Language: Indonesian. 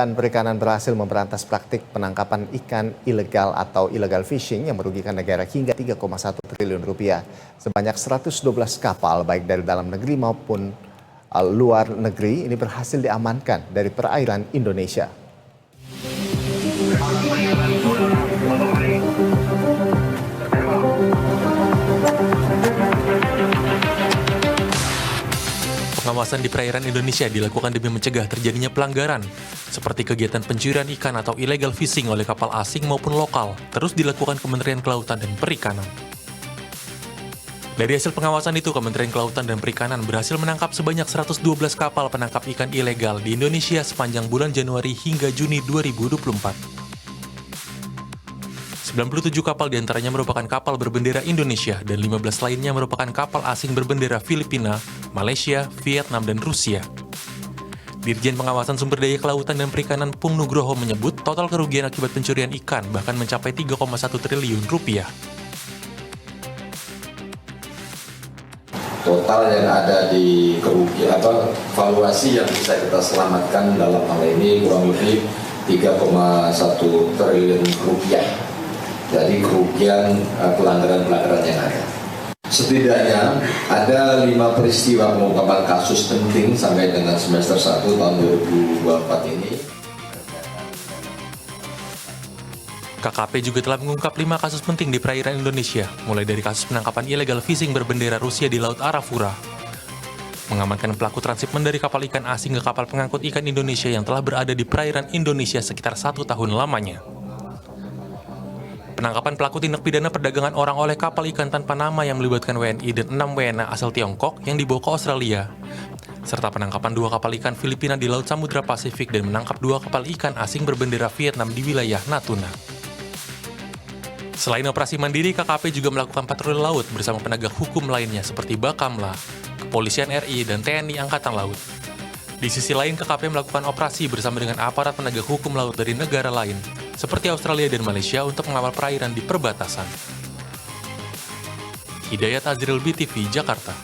Dan Perikanan berhasil memberantas praktik penangkapan ikan ilegal atau illegal fishing yang merugikan negara hingga 3,1 triliun rupiah. Sebanyak 112 kapal baik dari dalam negeri maupun luar negeri ini berhasil diamankan dari perairan Indonesia. Pengawasan di perairan Indonesia dilakukan demi mencegah terjadinya pelanggaran, seperti kegiatan pencurian ikan atau illegal fishing oleh kapal asing maupun lokal, terus dilakukan Kementerian Kelautan dan Perikanan. Dari hasil pengawasan itu, Kementerian Kelautan dan Perikanan berhasil menangkap sebanyak 112 kapal penangkap ikan ilegal di Indonesia sepanjang bulan Januari hingga Juni 2024. 97 kapal diantaranya merupakan kapal berbendera Indonesia dan 15 lainnya merupakan kapal asing berbendera Filipina, Malaysia, Vietnam, dan Rusia. Dirjen Pengawasan Sumber Daya Kelautan dan Perikanan Pung Nugroho menyebut total kerugian akibat pencurian ikan bahkan mencapai 3,1 triliun rupiah. Total yang ada di kerugian valuasi yang bisa kita selamatkan dalam hal ini kurang lebih 3,1 triliun rupiah. Dari kerugian pelanggaran-pelanggaran yang ada. Setidaknya ada 5 peristiwa pengungkapan kasus penting sampai dengan semester 1 tahun 2024 ini. KKP juga telah mengungkap 5 kasus penting di perairan Indonesia, mulai dari kasus penangkapan illegal fishing berbendera Rusia di Laut Arafura, mengamankan pelaku transshipment dari kapal ikan asing ke kapal pengangkut ikan Indonesia yang telah berada di perairan Indonesia sekitar 1 tahun lamanya, penangkapan pelaku tindak pidana perdagangan orang oleh kapal ikan tanpa nama yang melibatkan WNI dan 6 WNA asal Tiongkok yang dibawa ke Australia, serta penangkapan 2 kapal ikan Filipina di Laut Samudra Pasifik dan menangkap 2 kapal ikan asing berbendera Vietnam di wilayah Natuna. Selain operasi mandiri, KKP juga melakukan patroli laut bersama penegak hukum lainnya seperti Bakamla, Kepolisian RI, dan TNI Angkatan Laut. Di sisi lain, KKP melakukan operasi bersama dengan aparat penegak hukum laut dari negara lain, seperti Australia dan Malaysia untuk mengawal perairan di perbatasan. Hidayat Azril, BTV, Jakarta.